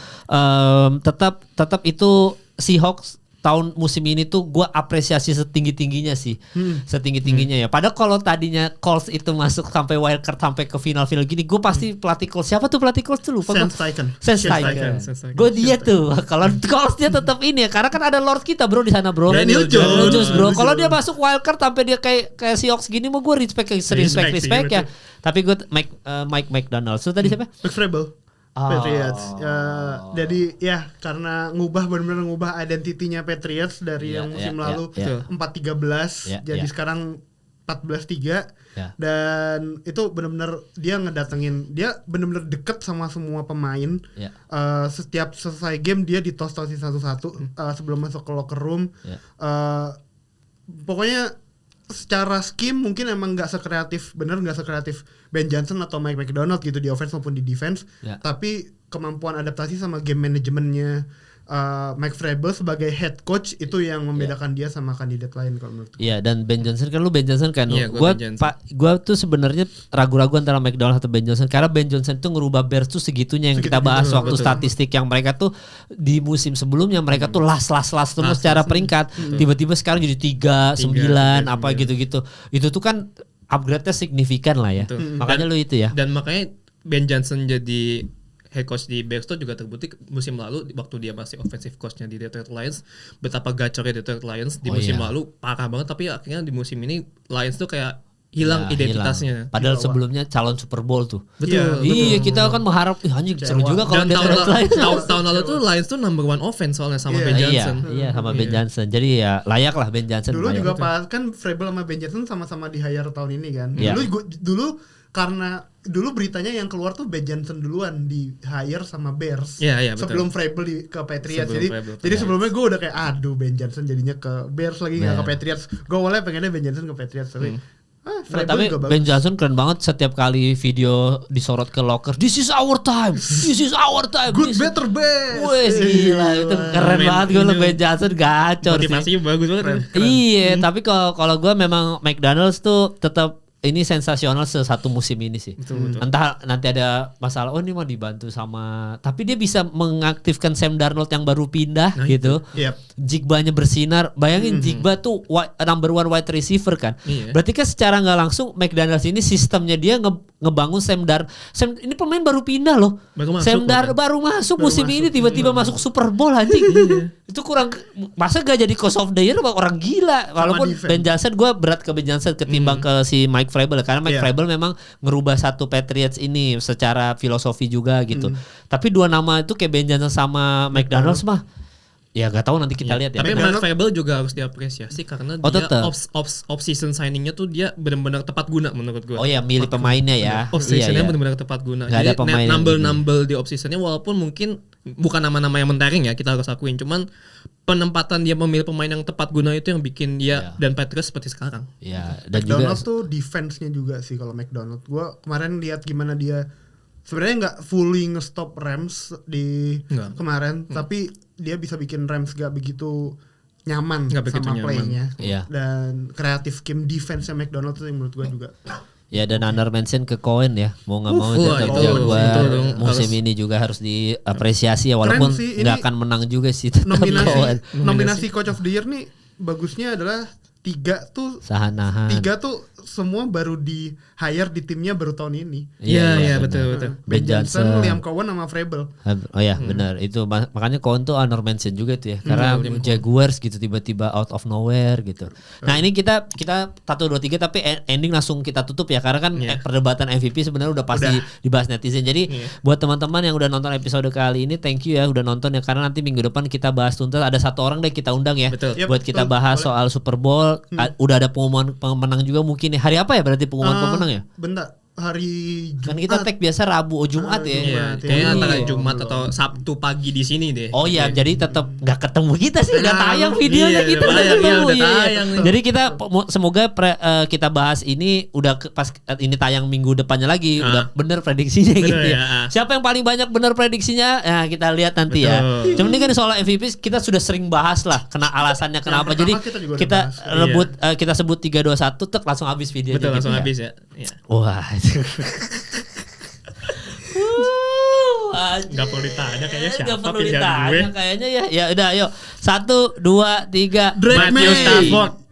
S3: tetap itu Seahawks tahun musim ini tuh gue apresiasi setinggi-tingginya sih. Setinggi-tingginya ya. Padahal kalau tadinya Colts itu masuk sampai wildcard sampai ke final-final gini, gue pasti pelatih Colts. Siapa tuh pelatih Colts tuh lupa gue. Shanahan. Gue dia tuh. Kalau Colts dia tetap ini ya. Karena kan ada Lord kita bro di sana bro.
S2: Daniel Jones
S3: bro. Kalau dia masuk wildcard sampai dia kayak Seahawks gini mau gue respect ya. Tapi gue Mike McDonald. So tadi siapa?
S1: McFrable. Patriots. Jadi ya karena benar-benar ngubah identitinya Patriots dari yang musim lalu 4-13 jadi sekarang 14-3 dan itu benar-benar dia ngedatengin, dia benar-benar deket sama semua pemain. Setiap selesai game dia ditos-tosin satu-satu sebelum masuk ke locker room. Pokoknya secara scheme mungkin emang nggak sekreatif Ben Johnson atau Mike McDonald gitu di offense maupun di defense, tapi kemampuan adaptasi sama game manajemennya Mike Vrabel sebagai head coach itu yang membedakan dia sama kandidat lain kalau menurut gue.
S3: Iya, dan Ben Johnson kan. Gua tuh sebenarnya ragu-ragu antara McDonald atau Ben Johnson karena Ben Johnson tuh ngerubah Bears tuh segitunya yang kita bahas waktu statistik yang mereka tuh di musim sebelumnya mereka tuh last terus secara peringkat. Tiba-tiba sekarang jadi 3-9 apa gitu-gitu. Itu tuh kan upgrade-nya signifikan lah ya. Makanya lu itu ya.
S2: Dan makanya Ben Johnson jadi head coach di Bears tuh juga terbukti musim lalu waktu dia masih offensive coach-nya di Detroit Lions, betapa gacornya Detroit Lions di musim lalu parah banget, tapi akhirnya di musim ini Lions tuh kayak hilang identitasnya.
S3: Padahal sebelumnya calon Super Bowl tuh.
S2: Betul.
S3: Iya, kita kan mengharap anjing seru juga kalau Detroit Lions.
S2: Tahun lalu tuh Lions tuh number 1 offense soalnya sama Ben Johnson.
S3: Iya, sama Ben Johnson. Jadi ya layak lah Ben Johnson.
S1: Dulu juga pas kan Vrabel sama Ben Johnson sama-sama di hire tahun ini kan. Dulu karena beritanya yang keluar tuh Ben Johnson duluan di hire sama Bears sebelum Vrabel ke Patriots. Jadi sebelumnya gue udah kayak aduh Ben Johnson jadinya ke Bears lagi nggak ke Patriots. Gue awalnya pengennya Ben Johnson ke Patriots tapi
S3: tapi Ben Johnson keren banget setiap kali video disorot ke locker. This is our time.
S1: Good better best.
S3: Wes gila itu keren banget gue Ben Johnson gacor sih.
S2: Motivasinya bagus banget.
S3: Iya, tapi kalau gue memang McDonald's tuh tetap ini sensasional satu musim ini sih.
S2: Betul.
S3: Entah nanti ada masalah, ini mau dibantu sama, tapi dia bisa mengaktifkan Sam Darnold yang baru pindah gitu. Jigba-nya bersinar. Bayangin Jigba tuh number 1 wide receiver kan. Berarti kan secara nggak langsung McDonald's ini sistemnya dia ngebangun Sam ini pemain baru pindah loh. Baru masuk musim ini tiba-tiba masuk Super Bowl anjing. Itu kurang, masa gak jadi coach of the year orang gila. Walaupun Ben Johnson, gue berat ke Ben Johnson ketimbang ke si Mike Vrabel, karena Mike Vrabel memang ngerubah satu Patriots ini secara filosofi juga gitu. Tapi dua nama itu kayak Ben Johnson sama McDonald's mah ya gak tahu, nanti kita lihat ya.
S2: Tapi Mike Vrabel juga harus diapresiasi karena dia off season signingnya tuh dia benar-benar tepat guna menurut gue.
S3: Oh ya, milih pemainnya ya.
S2: Off seasonnya benar-benar tepat guna.
S3: Gak
S2: jadi nambel di off seasonnya, walaupun mungkin bukan nama-nama yang mentereng ya, kita harus akuin. Cuman penempatan dia memilih pemain yang tepat guna itu yang bikin dia dan Patriots seperti sekarang.
S3: Iya. Dan
S1: McDonald
S3: juga
S1: tuh defense-nya juga sih kalau McDonald. Gue kemarin lihat gimana dia sebenarnya nggak fully nge-stop Rams di kemarin, tapi dia bisa bikin Rams gak begitu nyaman sama play-nya. Dan kreatif game defense-nya McDonald tuh yang menurut gue juga.
S3: Ya, dan honor mention ke Cohen ya, mau nggak mau tetap jagoan musim ini juga harus diapresiasi ya, walaupun nggak akan menang juga sih.
S1: Nominasi Coach of the Year nih bagusnya adalah 3 tuh semua baru di hire di timnya baru tahun ini.
S2: Iya betul.
S1: Ben Johnson, Liam Cohen sama Vrabel.
S3: Oh ya benar, itu makanya Cohen tuh honor mention juga tuh ya, karena Jaguars gitu tiba-tiba out of nowhere gitu. Nah ini kita 1, 2, 3 tapi ending langsung kita tutup ya, karena kan perdebatan MVP sebenarnya udah pasti dibahas netizen. Jadi buat teman-teman yang udah nonton episode kali ini, thank you ya udah nonton ya, karena nanti minggu depan kita bahas tuntas, ada 1 orang deh kita undang ya. Buat kita bahas soal Super Bowl. Udah ada pengumuman pemenang juga mungkin. Hari apa ya berarti pengumuman pemenang ya?
S1: Bentar, hari Jumat.
S3: Kan kita tag biasa Rabu Jumat ya.
S2: Iya, kayaknya antara Jumat atau Sabtu pagi di sini deh.
S3: Oh iya, jadi tetap nggak ketemu kita sih, udah tayang videonya kita udah ketemu. Jadi kita semoga kita bahas ini udah pas ini tayang minggu depannya lagi udah bener prediksinya gitu ya. Siapa yang paling banyak bener prediksinya? Nah, kita lihat nanti ya. Cuman ini kan soal MVP kita sudah sering bahas lah, kena alasannya kenapa. Jadi kita rebut kita sebut 3, 2, 1 tek langsung habis videonya.
S2: Betul, langsung habis ya.
S3: Wah.
S2: Gak perlu ditanya kayaknya siapa
S3: Gak perlu
S2: pilihan
S3: ditanya
S2: gue.
S3: kayaknya ya. Ya udah, yuk 1, 2, 3
S2: Matthew Stafford.